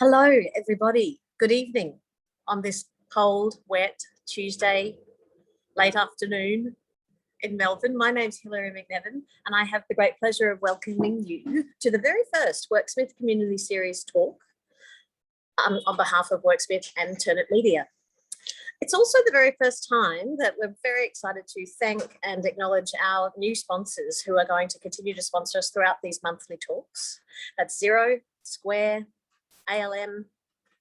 Hello, everybody. Good evening on this cold, wet Tuesday, late afternoon in Melbourne. My name's Hilary McNevin, and I have the great pleasure of welcoming you to the very first Worksmith Community Series talk on behalf of Worksmith and Turnip Media. It's also the very first time that we're very excited to thank and acknowledge our new sponsors who are going to continue to sponsor us throughout these monthly talks. That's Xero, Square, ALM,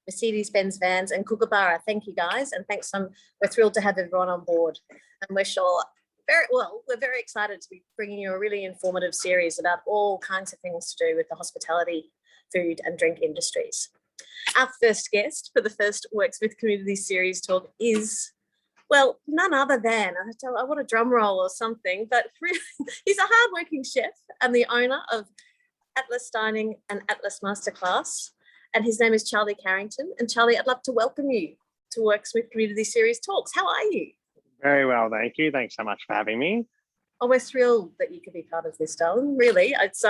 Mercedes-Benz Vans, and Kookaburra. Thank you, guys, and thanks. We're thrilled to have everyone on board, and we're very excited to be bringing you a really informative series about all kinds of things to do with the hospitality, food, and drink industries. Our first guest for the first Worksmith Community Series talk is, well, none other than, I want a drum roll or something, but really, he's a hardworking chef and the owner of Atlas Dining and Atlas Masterclass. And his name is Charlie Carrington. And Charlie, I'd love to welcome you to Worksmith Community Series Talks. How are you? Very well, thank you. Thanks so much for having me. Oh, we're thrilled that you could be part of this, darling. Really, it's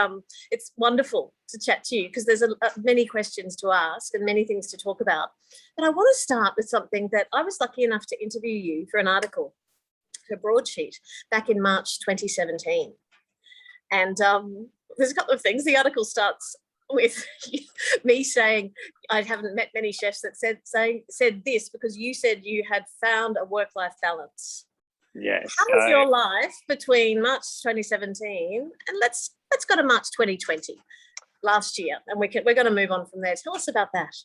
wonderful to chat to you because there's many questions to ask and many things to talk about. But I want to start with something that I was lucky enough to interview you for an article, for a broadsheet, back in March 2017. And there's a couple of things. The article starts with me saying I haven't met many chefs that said this because you said you had found a work-life balance. Yes. How was your life between March 2017 and let's go to March 2020, last year, and we're going to move on from there. Tell us about that.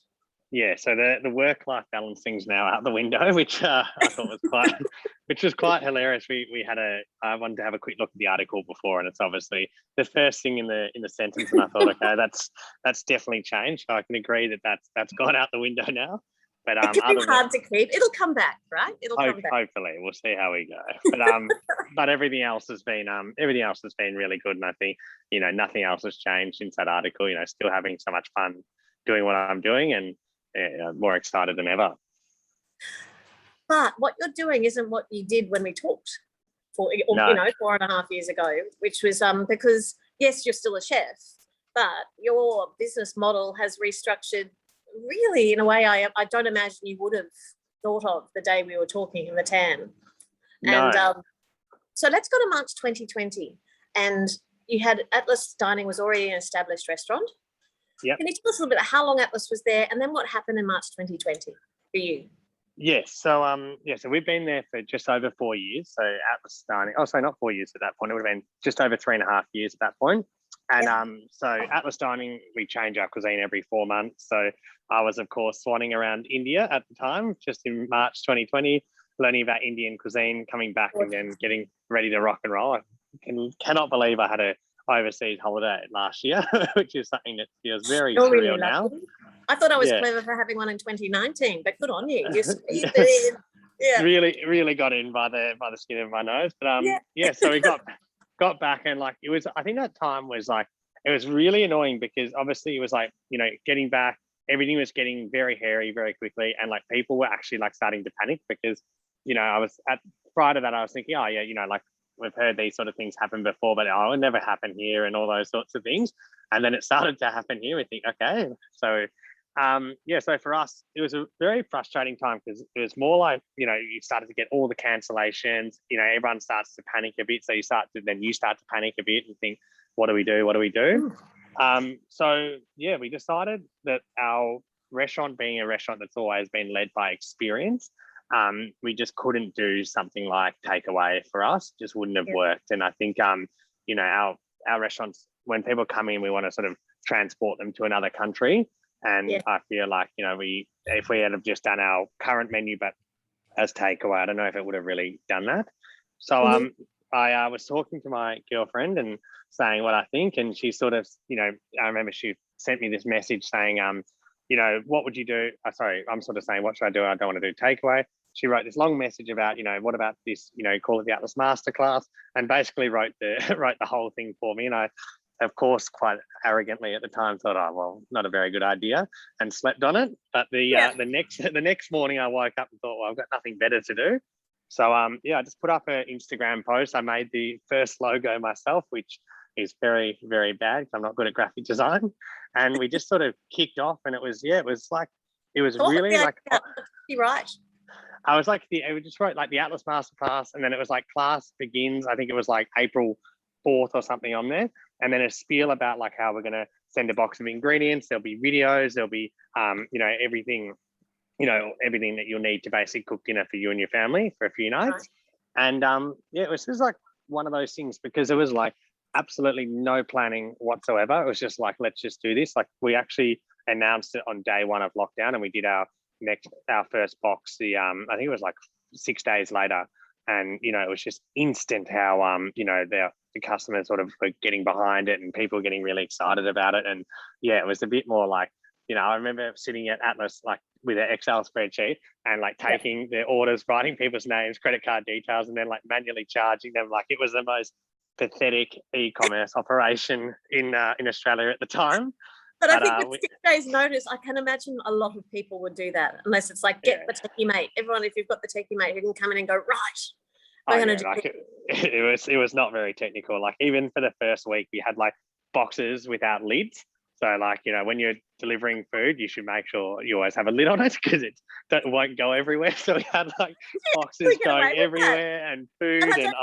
Yeah, so the work-life balance thing's now out the window, which I thought was quite hilarious. I wanted to have a quick look at the article before, and it's obviously the first thing in the sentence, and I thought, okay, that's definitely changed. So I can agree that that's gone out the window now. But it could be hard to keep. It'll come back, right? It'll come back. Hopefully, we'll see how we go. But everything else has been really good, and I think nothing else has changed since that article. Still having so much fun doing what I'm doing, and more excited than ever. But what you're doing isn't what you did when we talked 4.5 years ago, which was because yes, you're still a chef, but your business model has restructured really in a way I don't imagine you would have thought of the day we were talking in the tan. No. And so let's go to March 2020, and you had Atlas Dining was already an established restaurant. Yep. Can you tell us a little bit about how long Atlas was there and then what happened in March 2020 for you? Yes. So so we've been there for just over 4 years. So Atlas Dining, not 4 years at that point. It would have been just over 3.5 years at that point. And so Atlas Dining, we change our cuisine every 4 months. So I was, of course, swanning around India at the time, just in March 2020, learning about Indian cuisine, coming back and then getting ready to rock and roll. I cannot believe I had a overseas holiday last year, which is something that feels very surreal really now. I thought I was clever for having one in 2019, but good on you. Really got in by the skin of my nose. But so we got back, and I think that time was it was really annoying because obviously it was getting back, everything was getting very hairy very quickly, and people were actually starting to panic because I was prior to that I was thinking, we've heard these sort of things happen before, but it never happen here and all those sorts of things. And then it started to happen here. We think, okay. So, so for us, it was a very frustrating time because it was more you started to get all the cancellations, everyone starts to panic a bit. So you start to panic a bit and think, what do we do? What do we do? We decided that our restaurant, being a restaurant that's always been led by experience, we just couldn't do something like takeaway for us. Just wouldn't have worked. And I think our restaurants, when people come in, we want to sort of transport them to another country. And I feel if we had just done our current menu but as takeaway, I don't know if it would have really done that. So I was talking to my girlfriend and saying what I think, and she sort of I remember she sent me this message saying what would you do? Sorry, I'm sort of saying, what should I do? I don't want to do takeaway. She wrote this long message about, what about this, call it the Atlas Masterclass, and basically wrote the whole thing for me. And I, of course, quite arrogantly at the time thought, oh, well, not a very good idea, and slept on it. But the next morning I woke up and thought, well, I've got nothing better to do. So I just put up an Instagram post. I made the first logo myself, which is very, very bad because I'm not good at graphic design. And we just sort of kicked off, and it was really like, you're right. I was like, I just wrote like the Atlas Masterclass, and then it was like class begins. I think it was like April 4th or something on there. And then a spiel about like how we're going to send a box of ingredients. There'll be videos, there'll be, everything, everything that you'll need to basically cook dinner for you and your family for a few nights. Right. And it was just like one of those things, because it was like absolutely no planning whatsoever. It was just like, let's just do this. Like we actually announced it on day one of lockdown, and we did our first box, I think it was like 6 days later. And, it was just instant how, the customers sort of were getting behind it, and people were getting really excited about it. And yeah, it was a bit more like, I remember sitting at Atlas, like with an Excel spreadsheet and like taking their orders, writing people's names, credit card details, and then like manually charging them. Like it was the most pathetic e-commerce operation in Australia at the time. But I think with 6 days notice, I can imagine a lot of people would do that, unless it's like, get the techie mate. Everyone, if you've got the techie mate who can come in and go, right, we're going to do it was not very technical. Like even for the first week, we had like boxes without lids. So like, when you're delivering food, you should make sure you always have a lid on it, because it won't go everywhere. So we had like boxes going everywhere and food, and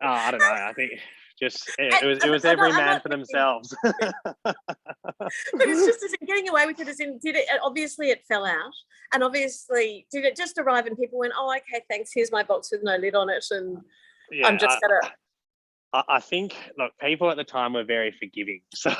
I don't know. I think just it was every man for themselves. But it's just as in getting away with it, as in obviously it fell out, and obviously did it just arrive and people went, oh okay, thanks, here's my box with no lid on it, and I'm just gonna. I think, look, people at the time were very forgiving. So,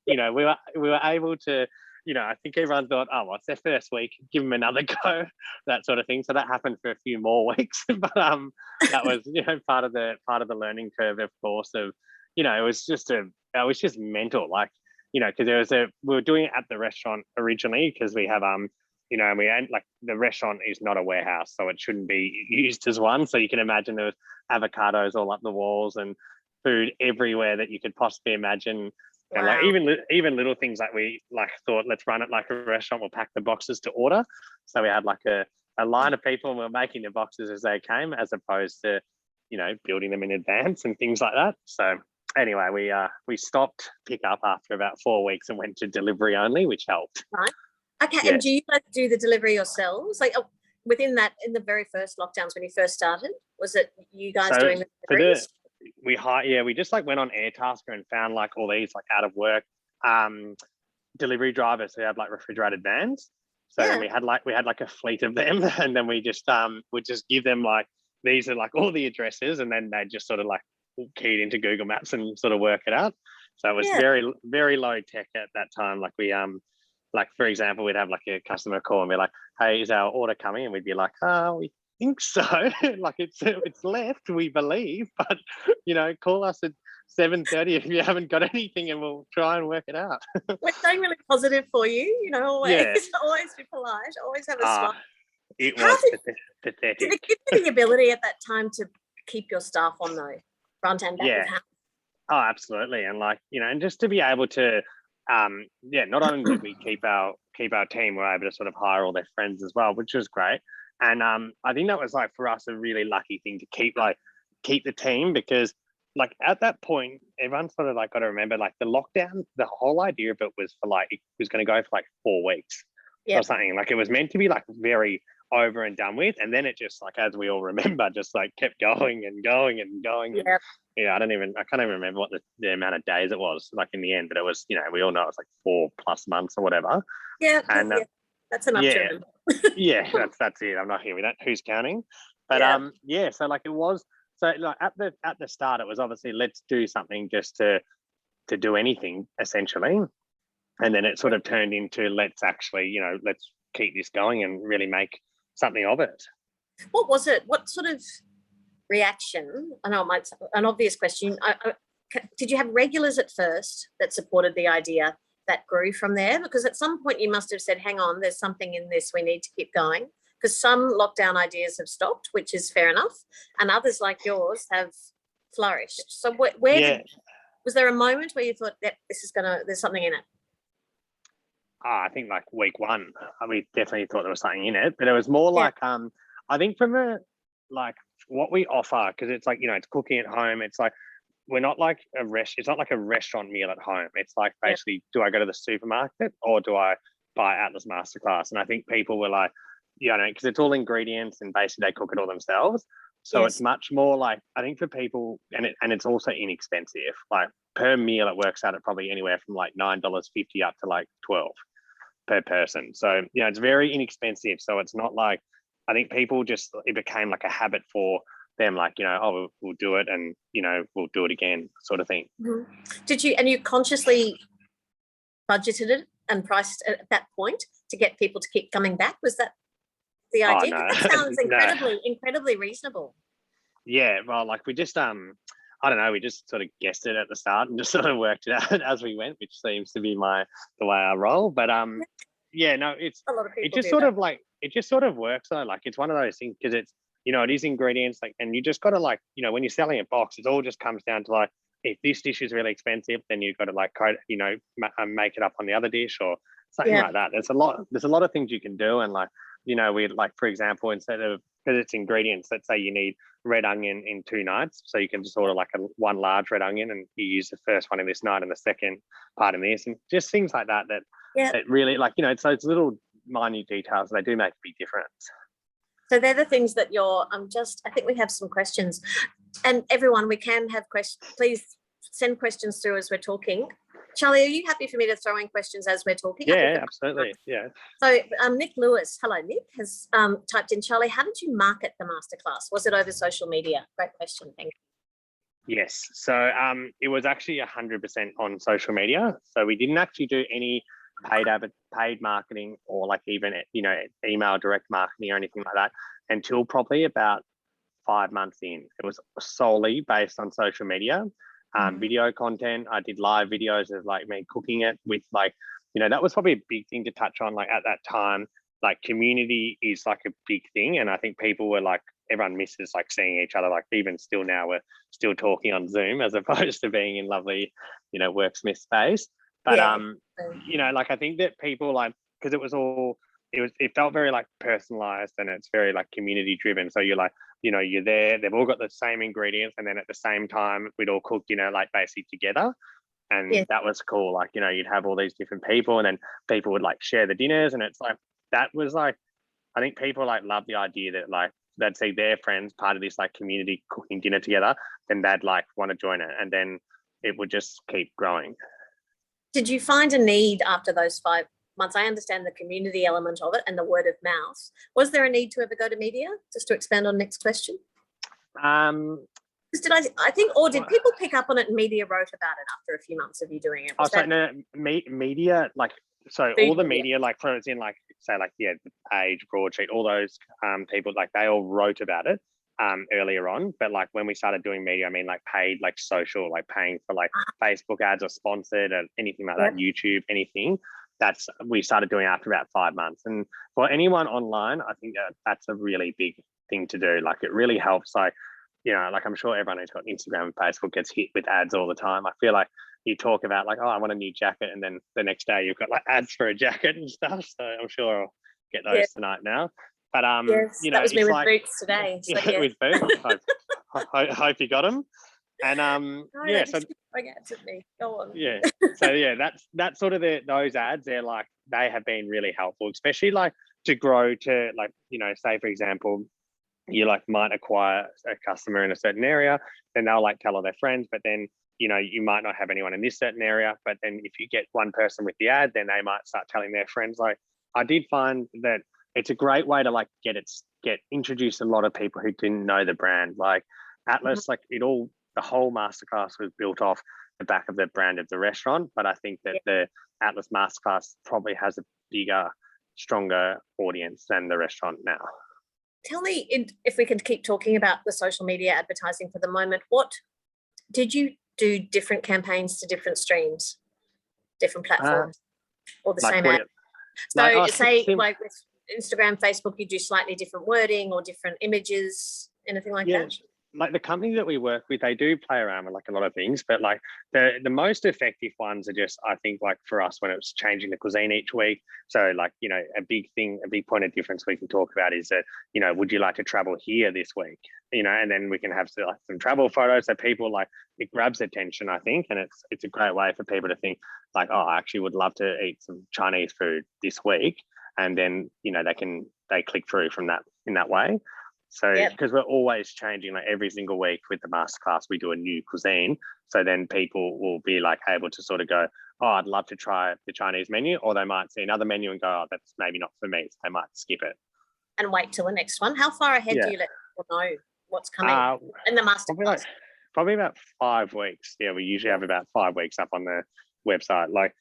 we were able to, I think everyone thought, oh, well, it's their first week, give them another go, that sort of thing. So that happened for a few more weeks. But that was, part of the learning curve, of course, of, it was just mental, like, because we were doing it at the restaurant originally, because we have, like the restaurant is not a warehouse, so it shouldn't be used as one. So you can imagine there was avocados all up the walls and food everywhere that you could possibly imagine. Wow. And like even little things like we like thought, let's run it like a restaurant, we'll pack the boxes to order. So we had like a line of people, and we were making the boxes as they came, as opposed to, building them in advance and things like that. So anyway, we stopped pick up after about 4 weeks and went to delivery only, which helped. Right. Okay, yeah. And do you guys do the delivery yourselves? Like within that, in the very first lockdowns when you first started, was it you guys doing the deliveries? We just like went on Airtasker and found like all these like out of work delivery drivers who had like refrigerated vans. So then we had like a fleet of them, and then we just would just give them like, these are like all the addresses, and then they just sort of like keyed into Google Maps and sort of work it out. So it was very, very low tech at that time. Like we like, for example, we'd have like a customer call and be like, hey, is our order coming? And we'd be like, we think so. Like it's left, we believe, but, call us at 7:30 if you haven't got anything, and we'll try and work it out. We're staying really positive for you, always, always be polite, always have a smile. It was pathetic. Did it give you the ability at that time to keep your staff on though, front and back of house? Oh, absolutely. And like, and just to be able to, not only did we keep our team, we were able to sort of hire all their friends as well, which was great. And I think that was like for us a really lucky thing to keep the team, because like at that point, everyone sort of like got to remember, like the lockdown, the whole idea of it was for like, it was going to go for like 4 weeks or something. Like it was meant to be like very over and done with, and then it just, like, as we all remember, just like kept going and going and going. And, I can't even remember what the amount of days it was like in the end, but it was, we all know it was like 4+ months or whatever. That's enough to remember. that's it. I'm not here with that, who's counting? But so like it was, so like at the start it was obviously, let's do something just to do anything essentially, and then it sort of turned into, let's actually, let's keep this going and really make something of it. What was it? What sort of reaction? I know it might be an obvious question. Did you have regulars at first that supported the idea that grew from there? Because at some point you must have said, hang on, there's something in this, we need to keep going. Because some lockdown ideas have stopped, which is fair enough, and others like yours have flourished. So was there a moment where you thought that there's something in it? I think like week one, we definitely thought there was something in it, but it was more like, I think from like what we offer, because it's like, it's cooking at home. It's like, we're not like it's not like a restaurant meal at home. It's like basically, do I go to the supermarket or do I buy Atlas Masterclass? And I think people were like, because it's all ingredients and basically they cook it all themselves. So it's much more like, I think for people, and it's also inexpensive. Like per meal, it works out at probably anywhere from like $9.50 up to like $12 per person. So, it's very inexpensive. So it's not like, I think people it became like a habit for them, like, we'll do it and, we'll do it again sort of thing. Mm-hmm. And you consciously budgeted it and priced it at that point to get people to keep coming back? Was that the idea? No. That sounds incredibly reasonable. Yeah, well, like we just I don't know, we just sort of guessed it at the start and just sort of worked it out as we went, which seems to be the way I roll. But it's a lot of people it just sort of works though. Like it's one of those things because it's it is ingredients, like, and you just got to like, when you're selling a box, it all just comes down to like, if this dish is really expensive, then you've got to like make it up on the other dish or something like that. There's a lot of things you can do, and like, we like, for example, instead of, because it's ingredients, let's say you need red onion in 2 nights, so you can just order like one large red onion and you use the first one in this night and the second part in this, and just things like that it really, like, so it's little minute details, they do make a big difference. So they're the things that I think we have some questions, and everyone, we can have questions. Please send questions through as we're talking. Charlie, are you happy for me to throw in questions as we're talking? Yeah, absolutely. Yeah. So Nick Lewis, hello Nick, has typed in, Charlie, how did you market the masterclass? Was it over social media? Great question, thank you. Yes. So it was actually 100% on social media. So we didn't actually do any paid marketing or like even email direct marketing or anything like that until probably about 5 months in. It was solely based on social media. Video content. I did live videos of like me cooking it with like, that was probably a big thing to touch on. Like at that time, like community is like a big thing. And I think people were like, everyone misses like seeing each other. Like even still now we're still talking on Zoom as opposed to being in lovely, Worksmith space. But, like I think that people like, because it felt very like personalized and it's very like community driven. So you're like, you're there, they've all got the same ingredients, and then at the same time we'd all cook, like basically together. And that was cool. Like, you'd have all these different people and then people would like share the dinners, and it's like, that was like, I think people like love the idea that like they'd see their friends part of this like community cooking dinner together, then they'd like want to join it, and then it would just keep growing. Did you find a need after those 5 months? I understand the community element of it and the word of mouth. Was there a need to ever go to media? Just to expand on Nick's question. Did people pick up on it and media wrote about it after a few months of you doing it? Media, like, so all the media, like for instance, like say like, the Age, Broadsheet, all those people, like they all wrote about it earlier on. But like when we started doing media, I mean like paid, like social, like paying for like Facebook ads or sponsored or anything like that, YouTube, anything. We started doing after about 5 months. And for anyone online, I think that's a really big thing to do. Like it really helps. Like, like I'm sure everyone who's got Instagram and Facebook gets hit with ads all the time. I feel like you talk about like, oh, I want a new jacket, and then the next day you've got like ads for a jacket and stuff. So I'm sure I'll get those tonight now. But that was me with boots today. So, with boots. I hope you got them. And so me. Go on. So that's sort of those ads. They're like, they have been really helpful, especially like to grow to like, say for example, you like might acquire a customer in a certain area, then they'll like tell all their friends, but then you might not have anyone in this certain area, but then if you get one person with the ad, then they might start telling their friends. Like I did find that it's a great way to like get introduce a lot of people who didn't know the brand. Like Atlas, like the whole masterclass was built off the back of the brand of the restaurant, but I think that the Atlas Masterclass probably has a bigger, stronger audience than the restaurant now. Tell me, if we can keep talking about the social media advertising for the moment, what did you do different campaigns to different streams, different platforms, or the same ad? So say like with Instagram, Facebook, you do slightly different wording or different images, anything like that? like the company that we work with, they do play around with like a lot of things, but like the most effective ones are just, I think, like for us when it was changing the cuisine each week. So like, you know, a big point of difference we can talk about is that, you know, would you like to travel here this week? You know, and then we can have some travel photos so people like, it grabs attention, I think, and it's a great way for people to think like, oh, I actually would love to eat some Chinese food this week, and then, you know, they click through from that in that way. So because we're always changing, like every single week with the masterclass, we do a new cuisine. So then people will be like able to sort of go, oh, I'd love to try the Chinese menu, or they might see another menu and go, oh, that's maybe not for me. So they might skip it. And wait till the next one. How far ahead do you let people know what's coming in the masterclass? Probably about 5 weeks. Yeah, we usually have about 5 weeks up on the website. Like,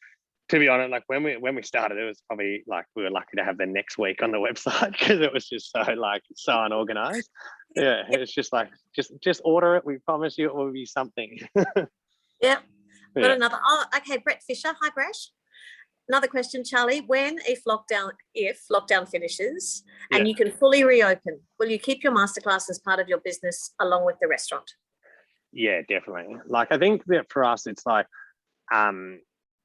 to be honest, like when we started, it was probably like we were lucky to have the next week on the website because it was just so unorganized. Yeah, it's just like just order it. We promise you it will be something. Yeah. Got another. Oh, okay. Brett Fisher. Hi, Brett. Another question, Charlie. If lockdown finishes and you can fully reopen, will you keep your masterclass as part of your business along with the restaurant? Yeah, definitely. Like I think that for us, it's like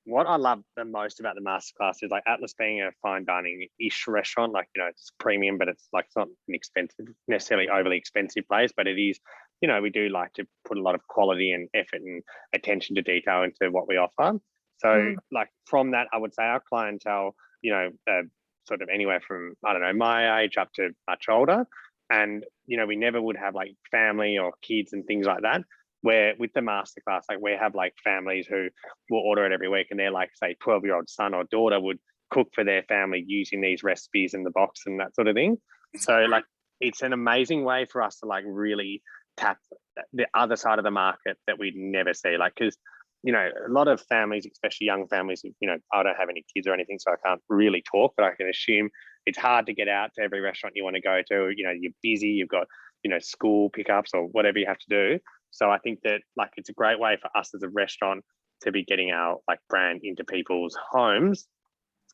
what I love the most about the masterclass is like Atlas being a fine dining-ish restaurant. Like, you know, it's premium, but it's like, it's not an expensive, necessarily overly expensive place, but it is, you know, we do like to put a lot of quality and effort and attention to detail into what we offer. So like from that, I would say our clientele, you know, sort of anywhere from, I don't know, my age up to much older. And, you know, we never would have like family or kids and things like that. Where with the masterclass, like we have like families who will order it every week, and they're like, say, 12-year-old son or daughter would cook for their family using these recipes in the box and that sort of thing. So like it's an amazing way for us to like really tap the other side of the market that we'd never see. Like, because, you know, a lot of families, especially young families, you know, I don't have any kids or anything, so I can't really talk, but I can assume it's hard to get out to every restaurant you want to go to. You know, you're busy, you've got, you know, school pickups or whatever you have to do. So I think that like it's a great way for us as a restaurant to be getting our like brand into people's homes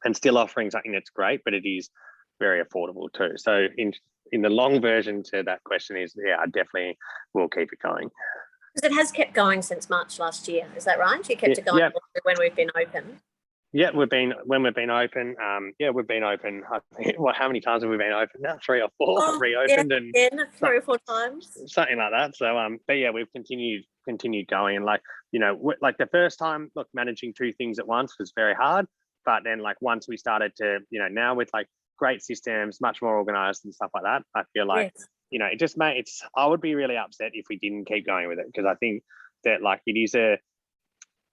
and still offering something that's great, but it is very affordable too. So in the long version to that question is, yeah, I definitely will keep it going. Because it has kept going since March last year. Is that right? You kept it going when we've been open. Yeah, we've been open. We've been open. I think, how many times have we been open now? 3 or 4 reopened, and 3 or 4 times, something like that. So, but yeah, we've continued going, and like, you know, like the first time, look, managing 2 things at once was very hard. But then, like once we started to, you know, now with like great systems, much more organized and stuff like that, I feel like, you know, it just I would be really upset if we didn't keep going with it, because I think that like it is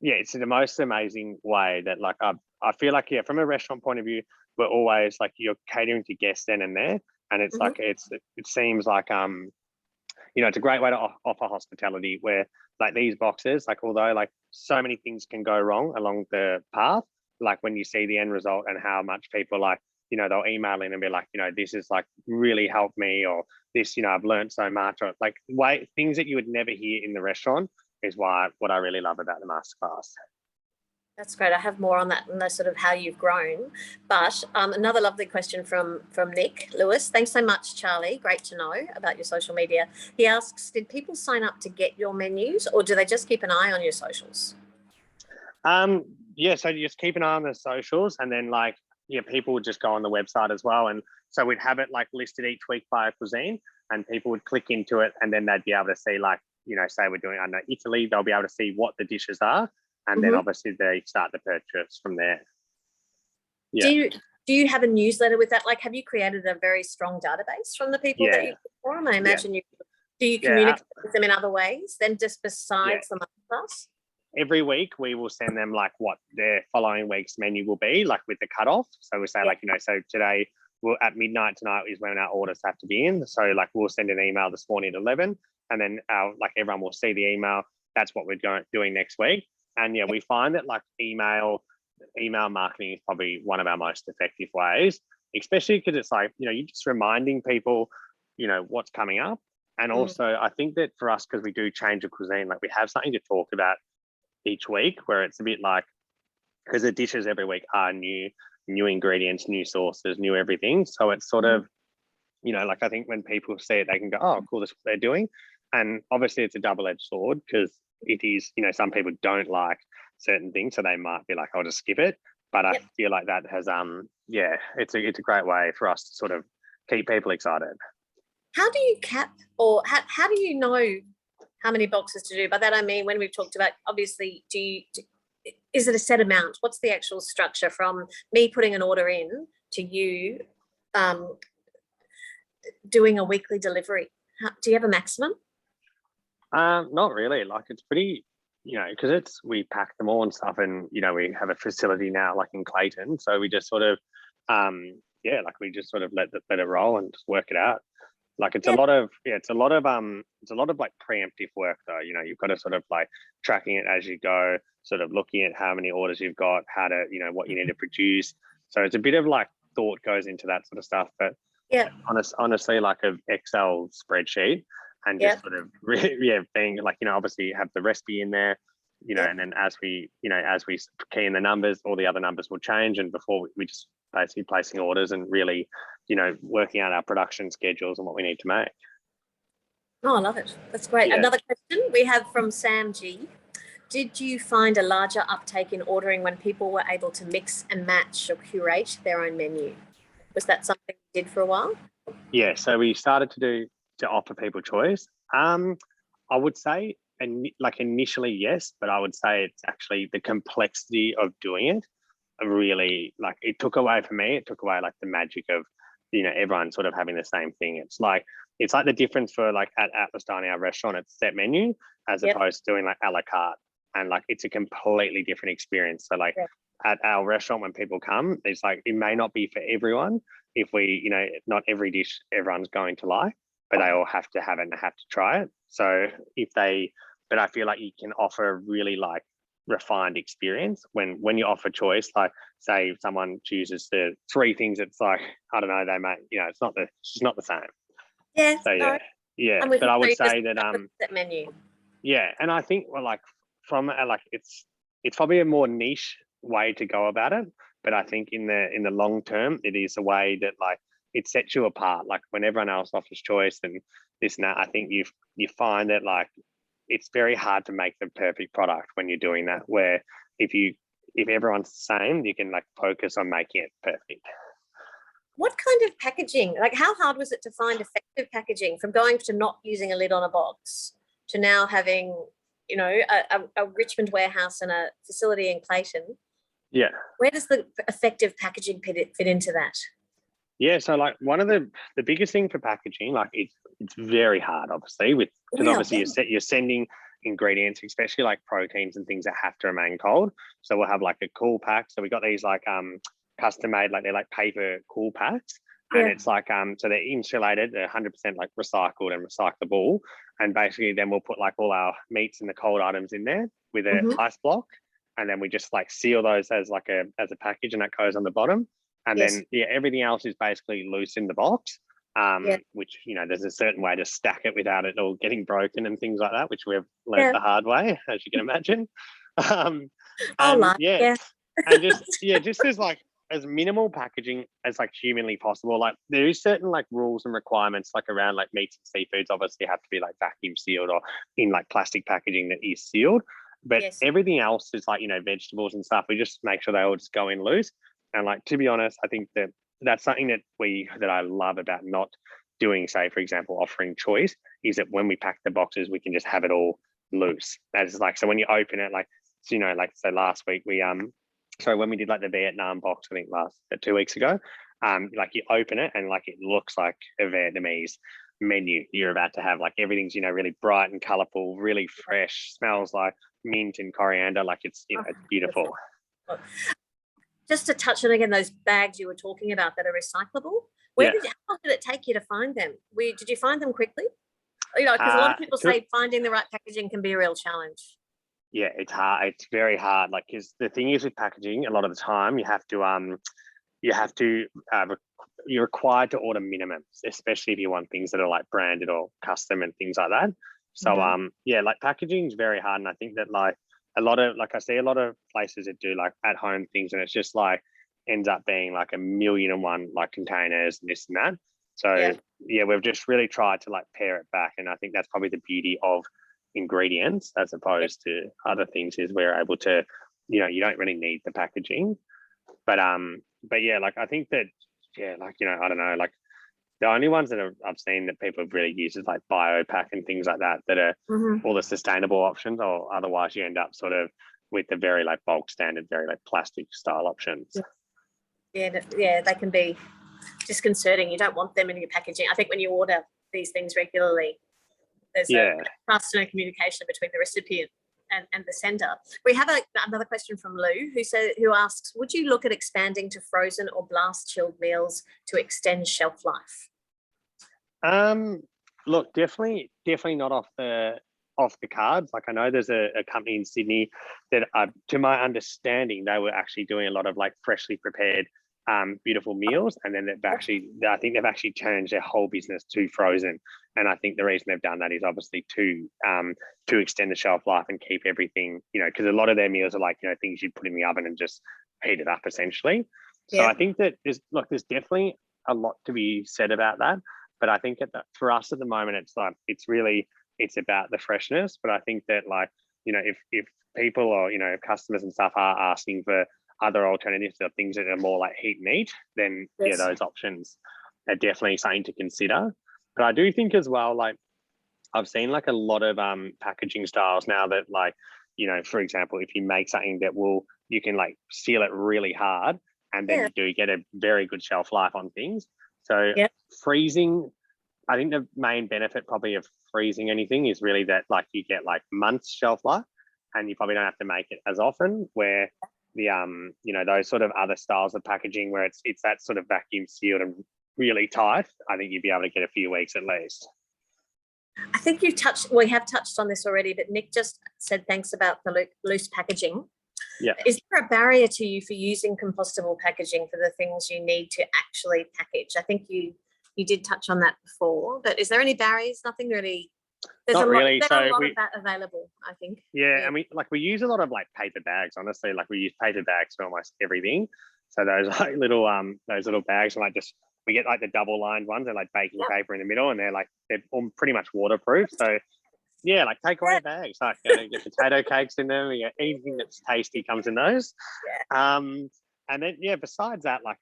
it's the most amazing way that like I feel like, yeah, from a restaurant point of view, we're always like you're catering to guests then and there, and it's like it seems like you know, it's a great way to offer hospitality where like these boxes, like although like so many things can go wrong along the path, like when you see the end result and how much people like, you know, they'll email in and be like, you know, this is like really helped me, or this, you know, I've learned so much, or like things that you would never hear in the restaurant is what I really love about the masterclass. That's great. I have more on that and the sort of how you've grown. But another lovely question from Nick Lewis. Thanks so much, Charlie. Great to know about your social media. He asks, did people sign up to get your menus, or do they just keep an eye on your socials? Yeah, so you just keep an eye on the socials, and then like, yeah, people would just go on the website as well. And so we'd have it like listed each week by a cuisine, and people would click into it, and then they'd be able to see like, you know, say we're doing, I don't know, Italy, they'll be able to see what the dishes are. And then obviously they start the purchase from there. Yeah. Do you have a newsletter with that? Like, have you created a very strong database from the people that you perform? I imagine do you communicate with them in other ways than just besides the masterclass? Every week we will send them like what their following week's menu will be, like with the cutoff. So we say like, you know, so today at midnight tonight is when our orders have to be in. So like we'll send an email this morning at 11, and then like everyone will see the email. That's what we're doing next week. And yeah, we find that like email marketing is probably one of our most effective ways, especially because it's like, you know, you're just reminding people, you know, what's coming up. And also I think that for us, because we do change of cuisine, like we have something to talk about each week, where it's a bit like, because the dishes every week are new ingredients, new sauces, new everything. So it's sort of, you know, like I think when people see it, they can go, oh, cool, that's what they're doing. And obviously it's a double-edged sword because it is, you know, some people don't like certain things, so they might be like, I'll just skip it. But I feel like that has, it's a great way for us to sort of keep people excited. How do you cap, or how do you know how many boxes to do? By that I mean, when we've talked about, obviously, is it a set amount? What's the actual structure from me putting an order in to you doing a weekly delivery? Do you have a maximum? Not really. Like, it's pretty, you know, because we pack them all and stuff, and you know, we have a facility now like in Clayton, so we just sort of we just sort of let it roll and just work it out. Like, it's a lot of like preemptive work though. You know, you've got to sort of like tracking it as you go, sort of looking at how many orders you've got, how to, you know, what you need to produce. So it's a bit of like thought goes into that sort of stuff. But honestly, like an Excel spreadsheet, and just sort of being like, you know, obviously you have the recipe in there, you know, and then as we key in the numbers, all the other numbers will change, and before we just basically placing orders and really, you know, working out our production schedules and what we need to make. Oh, I love it. That's great. Yeah. Another question we have from Sam G. Did you find a larger uptake in ordering when people were able to mix and match or curate their own menu? Was that something you did for a while? Yeah, so we started to offer people choice. I would say, and like initially, yes, but I would say it's actually the complexity of doing it. Really, like, it took away like the magic of, you know, everyone sort of having the same thing. It's like the difference for like at Atlas Dining, our restaurant, it's set menu as opposed to doing like a la carte, and like it's a completely different experience. So like at our restaurant, when people come, it's like it may not be for everyone. If we, you know, not every dish everyone's going to like, but they all have to have it and have to try it. So but I feel like you can offer a really like refined experience when you offer choice. Like, say if someone chooses the 3 things, it's like, I don't know, they might, you know, it's not the same. Yeah. So but I would say that menu. Yeah, and I think, well, like from like it's probably a more niche way to go about it, but I think in the long term, it is a way that like it sets you apart. Like when everyone else offers choice and this and that, I think you find that like it's very hard to make the perfect product when you're doing that, where if everyone's the same, you can like focus on making it perfect. What kind of packaging, like how hard was it to find effective packaging, from going to not using a lid on a box to now having, you know, a Richmond warehouse and a facility in Clayton? Yeah. Where does the effective packaging fit into that? Yeah, so like one of the biggest thing for packaging, like it's very hard, obviously, because obviously you're sending ingredients, especially like proteins and things that have to remain cold. So we'll have like a cool pack. So we got these like custom made, like they're like paper cool packs, and it's like so they're insulated, they're 100% like recycled and recyclable, and basically then we'll put like all our meats and the cold items in there with an ice block, and then we just like seal those as a package, and that goes on the bottom. And then everything else is basically loose in the box, which, you know, there's a certain way to stack it without it all getting broken and things like that, which we've learned the hard way, as you can imagine. And just as minimal packaging as like humanly possible. Like there is certain like rules and requirements like around like meats and seafoods obviously have to be like vacuum sealed or in like plastic packaging that is sealed. But everything else is like, you know, vegetables and stuff, we just make sure they all just go in loose. And like, to be honest, I think that's something that I love about not doing, say, for example, offering choice, is that when we pack the boxes, we can just have it all loose. That's like, so when you open it, like, so, you know, like, so last week we, when we did like the Vietnam box, I think 2 weeks ago, like you open it and like, it looks like a Vietnamese menu. You're about to have like, everything's, you know, really bright and colorful, really fresh, smells like mint and coriander. Like it's, you know, it's beautiful. Just to touch on again those bags you were talking about that are recyclable, how long did it take you to find them? Did you find them quickly? You know, because a lot of people say finding the right packaging can be a real challenge. Yeah, it's hard. It's very hard. Like, because the thing is with packaging, a lot of the time you're required to order minimums, especially if you want things that are like branded or custom and things like that. So like packaging is very hard, and I think that like I see a lot of places that do like at home things, and it's just like ends up being like 1,000,001 like containers and this and that. So we've just really tried to like pare it back, and I think that's probably the beauty of ingredients as opposed to other things, is we're able to, you know, you don't really need the packaging, but yeah, like I think that, yeah, like, you know, I don't know, like the only ones that I've seen that people have really used is like biopack and things like that are all the sustainable options, or otherwise you end up sort of with the very like bulk standard, very like plastic style options. Yeah, they can be disconcerting. You don't want them in your packaging. I think when you order these things regularly, there's a trust and a communication between the recipient and the sender. We have another question from Lou who asks, would you look at expanding to frozen or blast chilled meals to extend shelf life? Look, definitely not off the cards. Like I know there's a company in Sydney that, to my understanding, they were actually doing a lot of like freshly prepared beautiful meals, and then I think they've actually changed their whole business to frozen. And I think the reason they've done that is obviously to extend the shelf life and keep everything, you know, because a lot of their meals are like, you know, things you'd put in the oven and just heat it up essentially. So I think that there's definitely a lot to be said about that. But I think for us at the moment, it's like, it's about the freshness. But I think that, like, you know, if people, or, you know, if customers and stuff are asking for other alternatives or things that are more like heat and eat, then those options are definitely something to consider. But I do think as well, like I've seen like a lot of packaging styles now that, like, you know, for example, if you make something that you can like seal it really hard, and then you do get a very good shelf life on things. So freezing, I think the main benefit probably of freezing anything is really that, like, you get like months shelf life, and you probably don't have to make it as often, where the you know, those sort of other styles of packaging where it's that sort of vacuum sealed and really tight, I think you'd be able to get a few weeks at least. I think we have touched on this already, but Nick just said thanks about the loose packaging. Yeah. Is there a barrier to you for using compostable packaging for the things you need to actually package? I think you did touch on that before, but is there any barriers? Nothing really. There's a lot of that available, I think. Yeah, and we use a lot of like paper bags. Honestly, like we use paper bags for almost everything. So those like little bags, and like just we get like the double lined ones, they're like baking paper in the middle, and they're all pretty much waterproof. So yeah, like takeaway bags, like you get potato cakes in them. You get anything that's tasty comes in those. Yeah. And then besides that, like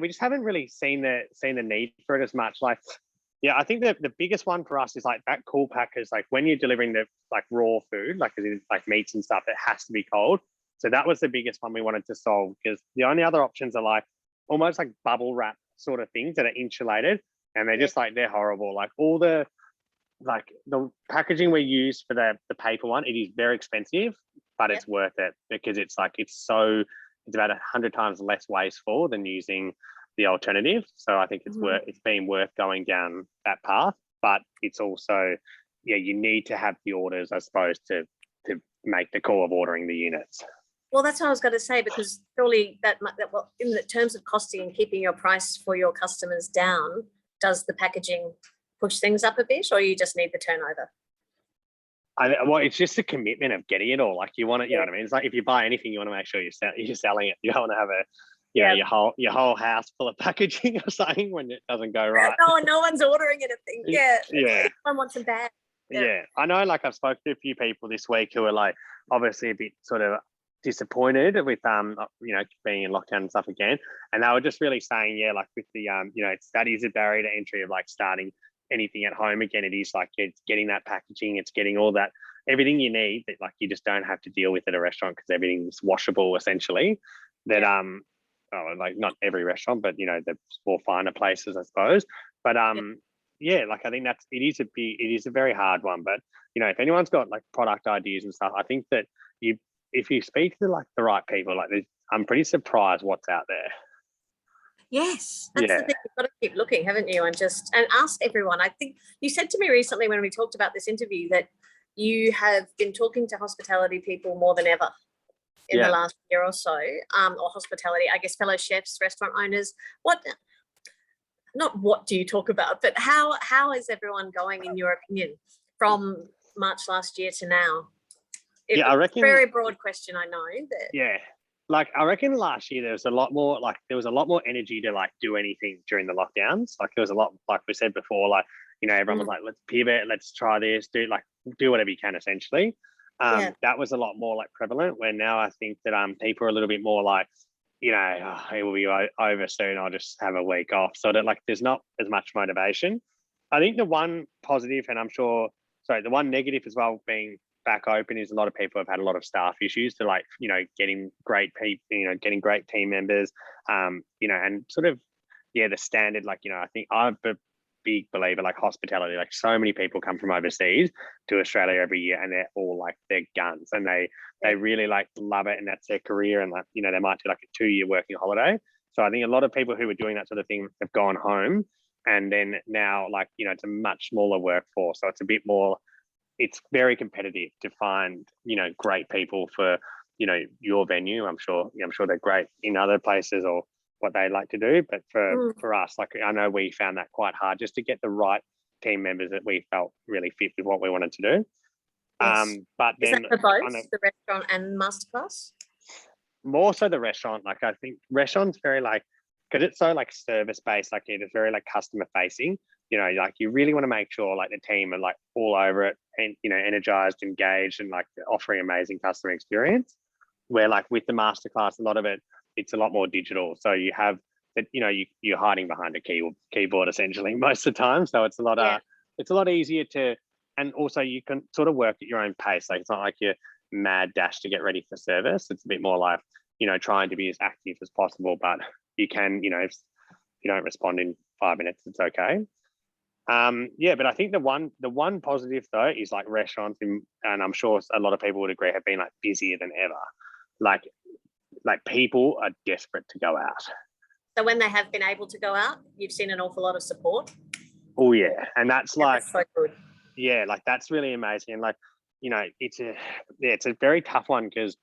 we just haven't really seen the need for it as much. Like. Yeah, I think the biggest one for us is like that cool pack is like when you're delivering the like raw food, like meats and stuff, it has to be cold. So that was the biggest one we wanted to solve, because the only other options are like almost like bubble wrap sort of things that are insulated, and they're just like, they're horrible. Like all the packaging we use for the paper one, it is very expensive, but it's worth it, because it's about 100 times less wasteful than using the alternative. So I think it's been worth going down that path, but it's also, you need to have the orders, I suppose, to make the call of ordering the units. Well, that's what I was going to say, because surely that in the terms of costing and keeping your price for your customers down, does the packaging push things up a bit, or you just need the turnover? Well, it's just the commitment of getting it all. Like you want it, you know what I mean? It's like if you buy anything, you want to make sure you're selling it. You don't want to have your whole house full of packaging or something when it doesn't go right. No one's ordering anything. Yeah. Everyone wants them back. Yeah. I know, like I've spoken to a few people this week who are like obviously a bit sort of disappointed with being in lockdown and stuff again. And they were just really saying, like with the that is a barrier to entry of like starting anything at home again. It is like it's getting that packaging, it's getting all that, everything you need that like you just don't have to deal with at a restaurant, because everything's washable essentially. That like not every restaurant, but the more finer places, I suppose. But like I think it is a very hard one. But if anyone's got like product ideas and stuff, I think that if you speak to like the right people, like I'm pretty surprised what's out there. Yes, that's the thing. You've got to keep looking, haven't you? And ask everyone. I think you said to me recently when we talked about this interview that you have been talking to hospitality people more than ever in the last year or so, or hospitality, I guess, fellow chefs, restaurant owners. What do you talk about, but how is everyone going in your opinion from March last year to now? I reckon, very broad question, I know. But like I reckon last year there was a lot more energy to like do anything during the lockdowns. Like there was a lot, like we said before, like, you know, everyone was like, let's pivot, let's try this, do whatever you can essentially. That was a lot more like prevalent, where now I think that people are a little bit more like, you know, oh, it will be over soon, I'll just have a week off. So that like there's not as much motivation. I think the one positive, and the one negative as well being back open, is a lot of people have had a lot of staff issues to like, you know, getting great people, you know, getting great team members, you know, and sort of, yeah, the standard, like, you know, I think I'm a big believer, like hospitality, like so many people come from overseas to Australia every year and they're all like, they're guns, and they really like love it, and that's their career, and like, you know, they might do like a 2-year working holiday. So I think a lot of people who are doing that sort of thing have gone home, and then now, like, you know, it's a much smaller workforce, so it's a bit more, it's very competitive to find, you know, great people for, you know, your venue. I'm sure they're great in other places or what they like to do, but for us, like, I know we found that quite hard just to get the right team members that we felt really fit with what we wanted to do. Yes. But then is that for both the restaurant and Masterclass? More so the restaurant. Like I think restaurant's very like, because it's so like service based, like it's very like customer facing, you know, like you really want to make sure like the team are like all over it and, you know, energized, engaged, and like offering amazing customer experience. Where like with the Masterclass, a lot of it, it's a lot more digital. So you have that, you know, you're hiding behind a keyboard essentially most of the time. So it's a lot easier to, and also you can sort of work at your own pace. Like it's not like you're mad dash to get ready for service. It's a bit more like, you know, trying to be as active as possible, but you can, you know, if you don't respond in 5 minutes, it's okay. Yeah, but I think the one positive though is like restaurants, and I'm sure a lot of people would agree, have been like busier than ever. Like people are desperate to go out. So when they have been able to go out, you've seen an awful lot of support. Oh yeah, and that's like, that's so good. Yeah, like that's really amazing. And like, you know, it's a very tough one because,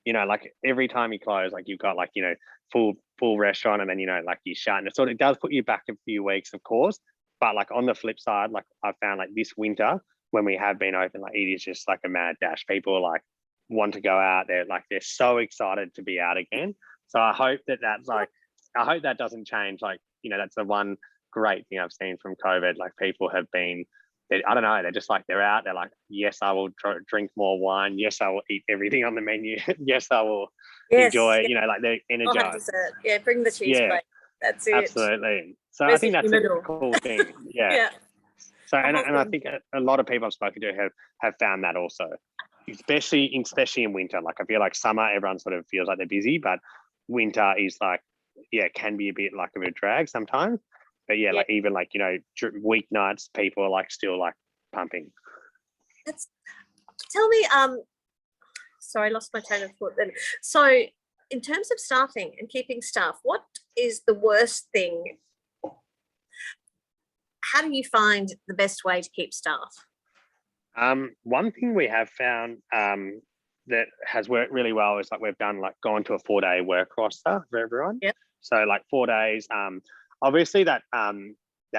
you know, like every time you close, like you've got like, you know, full restaurant, and then, you know, like you shut, and it does put you back a few weeks, of course. But like on the flip side, like I found like this winter when we have been open, like it is just like a mad dash. People like want to go out. They're so excited to be out again. So I hope that doesn't change. Like, you know, that's the one great thing I've seen from COVID. Like people have been, I don't know, they're just like, they're out. They're like, yes, I will drink more wine. Yes, I will eat everything on the menu. Yes, I will enjoy, you know, like they're energized. I'll have dessert. Yeah, bring the cheese plate. That's it. Absolutely. So I think that's a cool thing. Yeah. So, and I think a lot of people I've spoken to have found that also, especially in winter. Like I feel like summer, everyone sort of feels like they're busy, but winter is like, can be a bit like of a drag sometimes. But like even like, you know, weeknights, people are like still like pumping. Tell me, sorry, I lost my train of thought then. So in terms of staffing and keeping staff, what is the worst thing? How do you find the best way to keep staff? One thing we have found that has worked really well is like we've gone to a 4-day work roster for everyone. Yep. So like 4 days, obviously that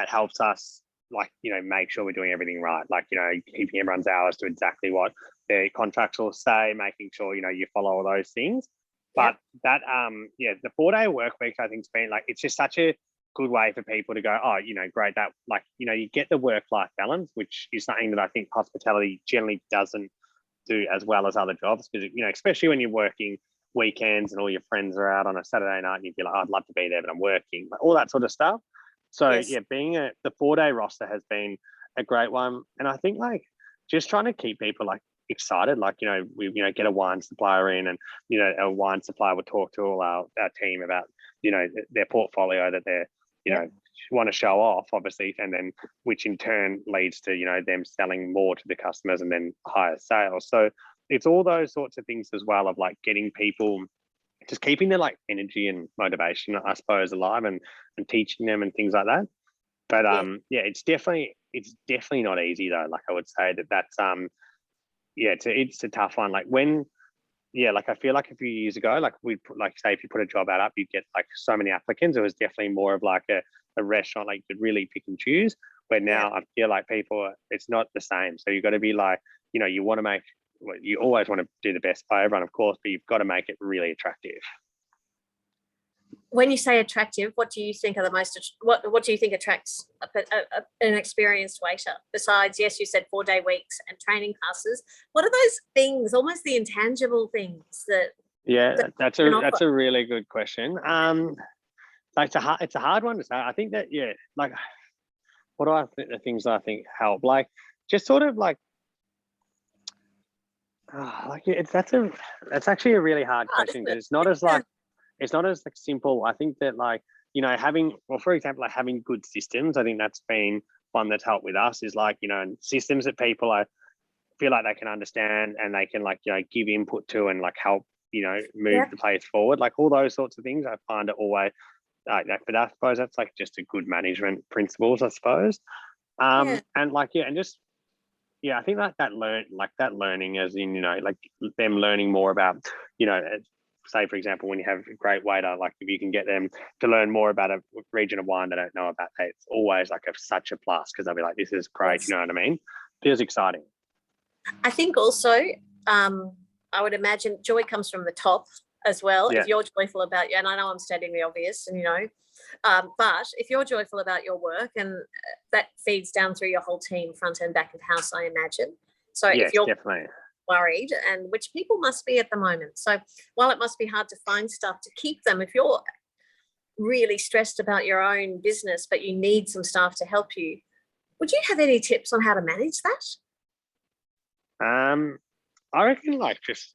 helps us, like, you know, make sure we're doing everything right. Like, you know, keeping everyone's hours to exactly what their contracts will say, making sure, you know, you follow all those things. But that, the 4-day work week, I think, has been like, it's just such a good way for people to go, oh, you know, great, that, like, you know, you get the work-life balance, which is something that I think hospitality generally doesn't do as well as other jobs, because, you know, especially when you're working weekends and all your friends are out on a Saturday night and you'd be like, oh, I'd love to be there, but I'm working, like all that sort of stuff. So being the 4-day roster has been a great one. And I think like just trying to keep people like excited, like, you know, we, you know, get a wine supplier in, and, you know, a wine supplier would talk to all our team about, you know, their portfolio that they're, you know, want to show off, obviously, and then which in turn leads to, you know, them selling more to the customers and then higher sales. So it's all those sorts of things as well, of like getting people, just keeping their like energy and motivation, I suppose, alive, and teaching them and things like that. But it's definitely not easy though. Like I would say that's it's a tough one. Like when like I feel like a few years ago, like we'd put, like, say if you put a job ad up, you'd get like so many applicants. It was definitely more of like a restaurant, like you could really pick and choose. But now I feel like people, it's not the same. So you've got to be like, you know, you want to make well, you always want to do the best by everyone, of course, but you've got to make it really attractive. When you say attractive, what do you think are the most, what do you think attracts an experienced waiter? Besides, yes, you said 4-day weeks and training classes. What are those things, almost the intangible things that? Yeah, that's a really good question. Like it's a hard one to say. I think that, yeah, like what do I think the things I think help? Like just sort of like that's actually a really hard question, because it's not as like simple. I think that like, you know, for example, like having good systems, I think that's been one that's helped with us, is like, you know, systems that people feel like they can understand and they can like, you know, give input to and like help, you know, move the place forward, like all those sorts of things. I find it always but I suppose that's like just a good management principles, I suppose. And like, and just, I think that learning as in, you know, like them learning more about, you know, say for example, when you have a great waiter, like if you can get them to learn more about a region of wine they don't know about, it's always like such a plus, because they'll be like, this is great. You know what I mean? Feels exciting. I think also, I would imagine joy comes from the top as well. If you're joyful about you, and I know I'm stating the obvious, and you know, but if you're joyful about your work, and that feeds down through your whole team, front and back of house, I imagine. So if you're definitely worried, and which people must be at the moment. So while it must be hard to find staff to keep them, if you're really stressed about your own business, but you need some staff to help you, would you have any tips on how to manage that? I reckon like just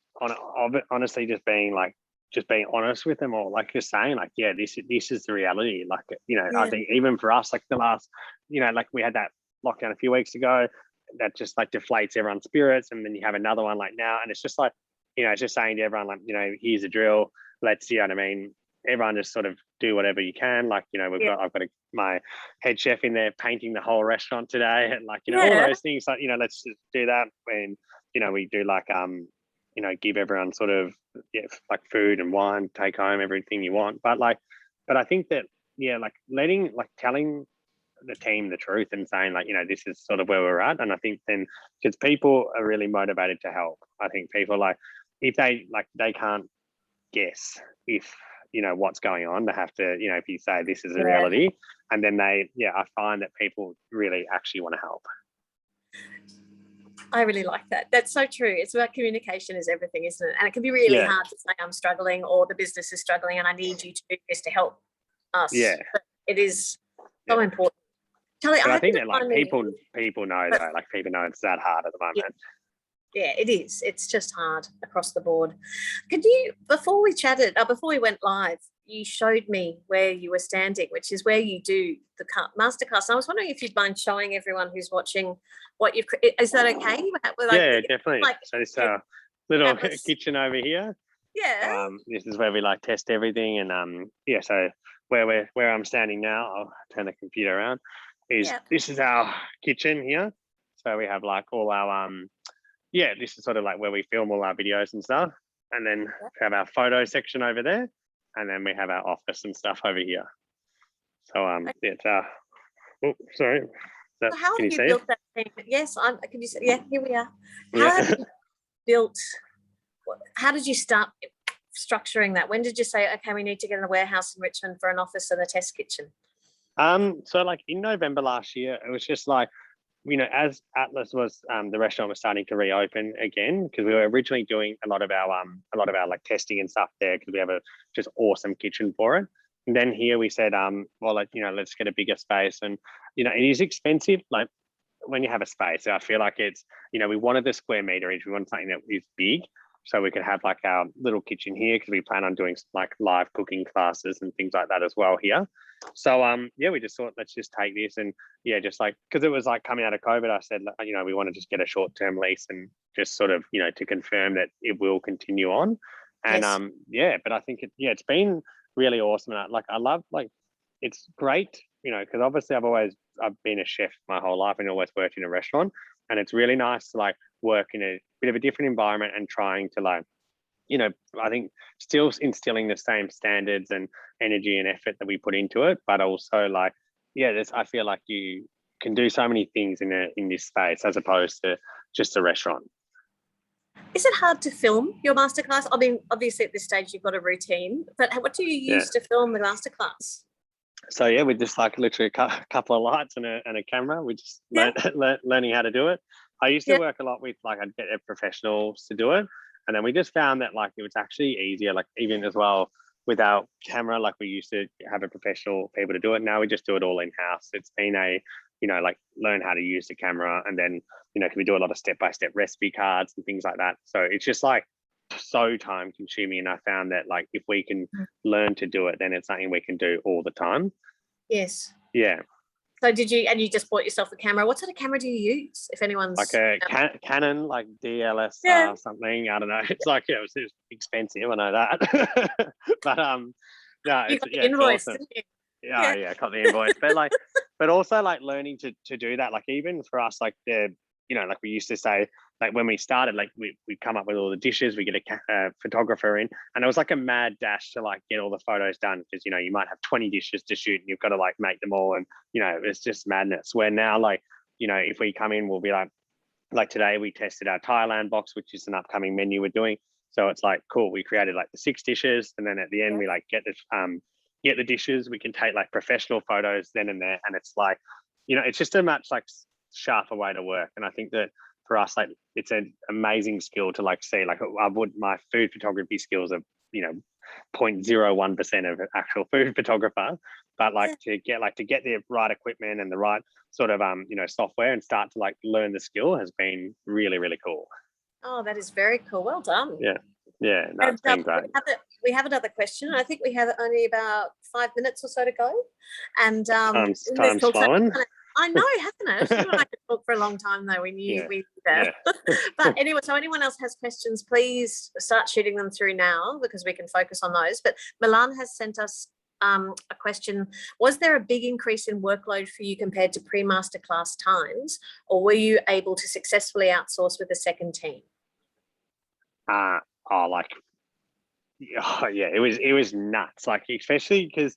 honestly just being honest with them, or like just saying like, yeah, this is the reality. Like, you know, I think even for us, like the last, you know, like we had that lockdown a few weeks ago that just like deflates everyone's spirits, and then you have another one like now, and it's just like, you know, it's just saying to everyone like, you know, here's a drill, let's, you know what I mean, everyone just sort of do whatever you can. Like, you know, I've got my head chef in there painting the whole restaurant today, and like, you know, all those things, like, you know, let's just do that. When, you know, we do like you know, give everyone sort of like food and wine, take home everything you want, but I think that like telling the team the truth and saying like, you know, this is sort of where we're at. And I think then, because people are really motivated to help, I think people like, if they can't guess if, you know, what's going on, they have to, you know, if you say this is a reality, and then I find that people really actually want to help. I really like that. That's so true. It's about communication is everything, isn't it? And it can be really hard to say I'm struggling, or the business is struggling and I need you to do this to help us. Yeah. But it is so important. Charlie, I think that like people know though, like people know it's that hard at the moment. Yeah, it is. It's just hard across the board. Could you, before we went live, you showed me where you were standing, which is where you do the Masterclass. And I was wondering if you'd mind showing everyone who's watching what you've, is that okay? Yeah, definitely. Like, so this little Atlas kitchen over here. Yeah. This is where we like test everything. And so where I'm standing now, I'll turn the computer around, this is our kitchen here. So we have like all our, this is sort of like where we film all our videos and stuff. And then we have our photo section over there. And then we have our office and stuff over here. So it's sorry. So how have you built that thing? Yes, can you say, here we are. How have you built, how did you start structuring that? When did you say, okay, we need to get in a warehouse in Richmond for an office and a test kitchen? So like in November last year, it was just like, you know, as Atlas was, the restaurant was starting to reopen again, because we were originally doing a lot of our like testing and stuff there, because we have a just awesome kitchen for it. And then here we said, well, like, you know, let's get a bigger space. And, you know, it is expensive, like when you have a space. So I feel like it's, you know, we wanted the square meterage. We wanted something that is big, so we could have like our little kitchen here, because we plan on doing like live cooking classes and things like that as well here. So we just thought, let's just take this, and just like, because it was like coming out of COVID, I said, you know, we want to just get a short-term lease and just sort of, you know, to confirm that it will continue on. And but I think it's been really awesome. And I love, like, it's great, you know, because obviously I've been a chef my whole life and always worked in a restaurant, and it's really nice to like work in a bit of a different environment and trying to, like, you know, I think still instilling the same standards and energy and effort that we put into it, but also like, I feel like you can do so many things in this space as opposed to just a restaurant. Is it hard to film your masterclass? I mean, obviously at this stage you've got a routine, but what do you use to film the masterclass? So yeah, we just like literally a couple of lights and a camera. We just learning how to do it. I used to work a lot with like I'd get professionals to do it, and then we just found that like it was actually easier. Like even as well without camera, like we used to have a professional people to do it. Now we just do it all in house. It's been like learn how to use the camera, and then can we do a lot of step-by-step recipe cards and things like that. So it's just like so time consuming, and I found that like if we can learn to do it, then it's something we can do all the time. Yes. Yeah. So you just bought yourself a camera? What sort of camera do you use, if anyone's like a Canon, like DLS something? I don't know. It's like it was expensive, I know that. But no, you got the invoice, awesome. Didn't you? Yeah, got the invoice. but also like learning to do that, like even for us, like like we used to say, like when we started, like we come up with all the dishes, we get a photographer in, and it was like a mad dash to like get all the photos done, because you might have 20 dishes to shoot and you've got to like make them all, and it's just madness. Where now, like if we come in, we'll be like today we tested our Thailand box, which is an upcoming menu we're doing. So it's like cool, we created like the 6 dishes, and then at the end we like get the dishes. We can take like professional photos then and there, and it's like it's just a much like sharper way to work. And I think that for us, like it's an amazing skill to like see, like my food photography skills are 0.01% of an actual food photographer, but like to get the right equipment and the right sort of software and start to like learn the skill has been really, really cool. Oh, that is very cool. Well done. Yeah, no, it's been great. We have another question. I think we have only about 5 minutes or so to go. And time's flowing. I know, hasn't it? You and I could talk for a long time, though. We knew we were there. But anyway, so anyone else has questions, please start shooting them through now, because we can focus on those. But Milan has sent us a question. Was there a big increase in workload for you compared to pre-masterclass times, or were you able to successfully outsource with a second team? It was nuts. Like especially because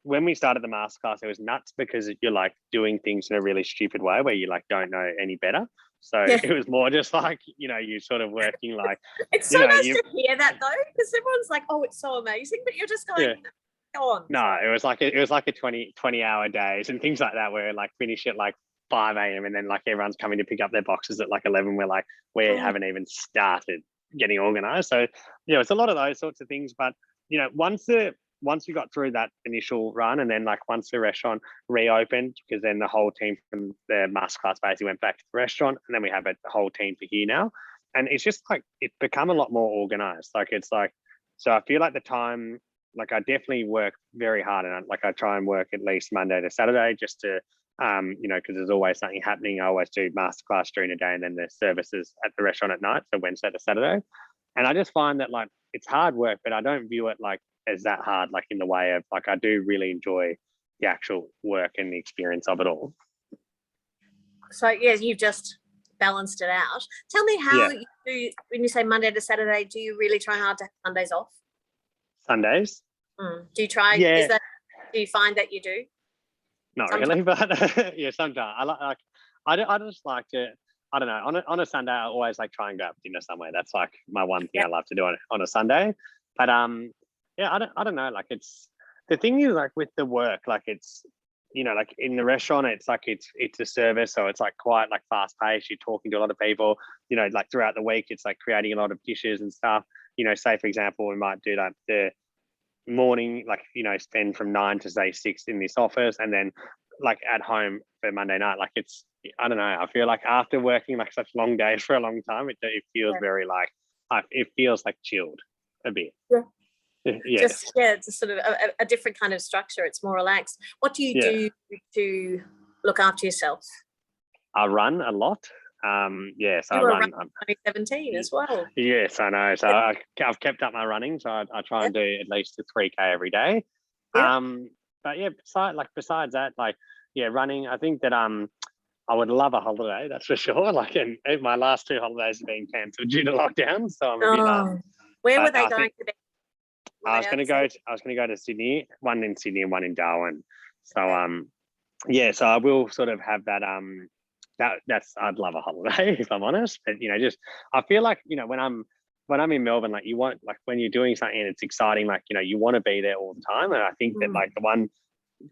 when we started the masterclass, it was nuts because you're like doing things in a really stupid way where you like don't know any better. So it was more just like you sort of working like. It's so nice to hear that though, because everyone's like, "Oh, it's so amazing," but you're just going, "Go on." No, it was like a 20-hour days and things like that, where like finish at like 5 a.m. and then like everyone's coming to pick up their boxes at like 11. We're like we haven't even started getting organized. So it's a lot of those sorts of things. But once we got through that initial run, and then like once the restaurant reopened, because then the whole team from the masterclass basically went back to the restaurant, and then we have a whole team for here now, and it's just like it's become a lot more organized. Like it's like, so I feel like the time, like I definitely work very hard, and I try and work at least Monday to Saturday just to because there's always something happening. I always do masterclass during the day and then the services at the restaurant at night, so Wednesday to Saturday. And I just find that like it's hard work, but I don't view it like as that hard, like in the way of like I do really enjoy the actual work and the experience of it all. So you've just balanced it out. Tell me how you do, when you say Monday to Saturday, do you really try hard to have Sundays off? Sundays? Do you try? Yeah. Do you find that you do? Not sometimes? Really, but yeah, sometimes I just like to. I don't know. On a Sunday, I always like try and go out for dinner somewhere. That's like my one thing I love to do on a Sunday. But I don't know. Like it's the thing is like with the work, like it's like in the restaurant, it's like it's a service, so it's like quite like fast paced. You're talking to a lot of people. Like throughout the week, it's like creating a lot of dishes and stuff. Say for example, we might do like the morning, like spend from 9 to say 6 in this office, and then like at home for Monday night. Like it's, I don't know, I feel like after working like such long days for a long time, it feels very like it feels like chilled a bit. Just it's a sort of a different kind of structure. It's more relaxed. What do you do to look after yourself? I run a lot. So I run 2017 as well. Yes, I know. So I've kept up my running. So I try and do at least a 3K every day. But besides that, like running. I think that I would love a holiday. That's for sure. Like, and my last 2 holidays have been cancelled due to lockdown. So I'm a bit. Where were they going to be? I was going to go to Sydney. One in Sydney and one in Darwin. So so I will sort of have that I'd love a holiday if I'm honest. But just I feel like when I'm in Melbourne, like you want, like when you're doing something and it's exciting, like you want to be there all the time. And I think that like the one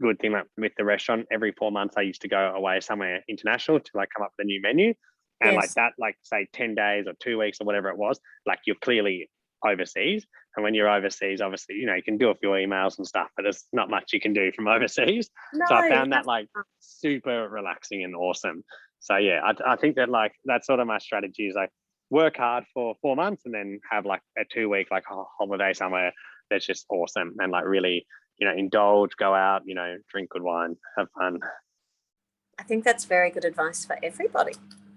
good thing with the restaurant, every 4 months I used to go away somewhere international to like come up with a new menu, and like that, like say 10 days or 2 weeks or whatever it was, like you're clearly overseas. And when you're overseas, obviously you can do a few emails and stuff, but there's not much you can do from overseas. So I found that like super relaxing and awesome. So yeah, I think that like that's sort of my strategy, is like work hard for 4 months and then have like a 2 week like holiday somewhere that's just awesome, and like really indulge, go out, drink good wine, have fun. I think that's very good advice for everybody.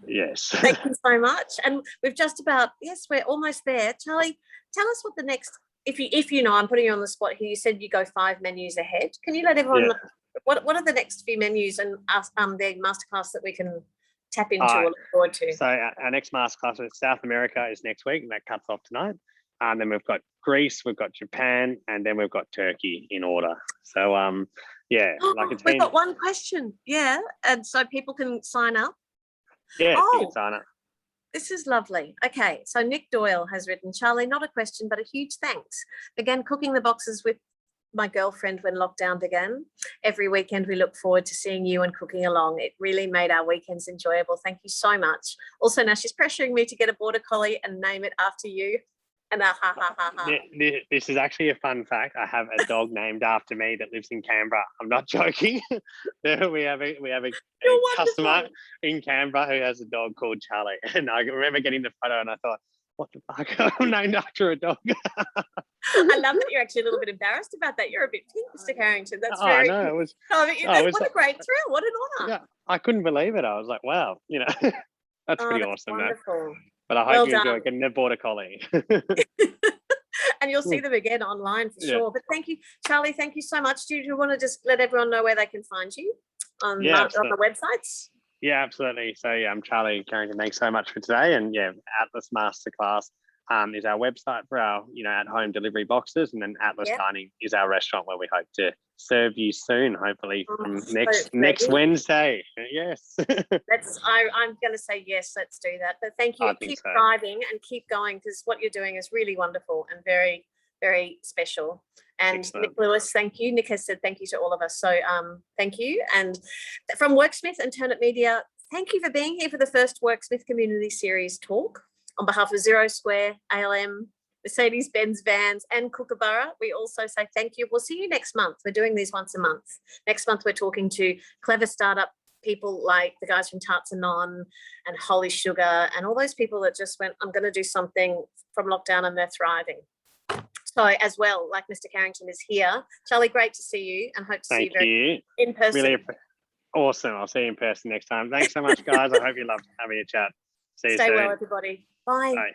Yes. Thank you so much. And we've just about, we're almost there. Charlie, tell us what the next, if you know, I'm putting you on the spot here. You said you go 5 menus ahead. Can you let everyone look, what are the next few menus and the masterclass that we can tap into or look forward to? So our next masterclass with South America is next week, and that cuts off tonight. And then we've got Greece, we've got Japan, and then we've got Turkey in order. So we've got one question. Yeah. And so people can sign up. Yeah, you can sign up. This is lovely. Okay, so Nick Doyle has written, Charlie, not a question, but a huge thanks. Began cooking the boxes with my girlfriend when lockdown began. Every weekend we look forward to seeing you and cooking along. It really made our weekends enjoyable. Thank you so much. Also, now she's pressuring me to get a border collie and name it after you. And This is actually a fun fact. I have a dog named after me that lives in Canberra. I'm not joking. we have a customer in Canberra who has a dog called Charlie, and I remember getting the photo and I thought, what the fuck? I'm named after a dog. I love that you're actually a little bit embarrassed about that. You're a bit pink, Mr. Carrington. That's very. I know. What a great thrill! What an honour. Yeah, I couldn't believe it. I was like, wow, that's pretty awesome. Wonderful. But I hope you enjoy getting a border collie. And you'll see them again online for sure. But thank you, Charlie. Thank you so much. Do you want to just let everyone know where they can find you on the websites? Yeah, absolutely. So I'm Charlie Carrington. Thanks so much for today. And Atlas Masterclass is our website for our at-home delivery boxes, and then Atlas Dining is our restaurant where we hope to serve you soon, hopefully from next Wednesday. Yes. I'm going to say yes. Let's do that. But thank you. Keep thriving and keep going, because what you're doing is really wonderful and very, very special. And excellent. Nick Lewis, thank you. Nick has said thank you to all of us. So thank you. And from Worksmith and Turnip Media, thank you for being here for the first Worksmith Community Series talk. On behalf of Zero Square, ALM, Mercedes-Benz Vans and Kookaburra, we also say thank you. We'll see you next month. We're doing these once a month. Next month, we're talking to clever startup people like the guys from Tarts and Non and Holy Sugar and all those people that just went, I'm going to do something from lockdown, and they're thriving. So as well, like Mr. Carrington is here. Charlie, great to see you, and hope to see you in person. Really awesome. I'll see you in person next time. Thanks so much, guys. I hope you loved having a chat. See you soon. Stay well, everybody. Bye. Bye.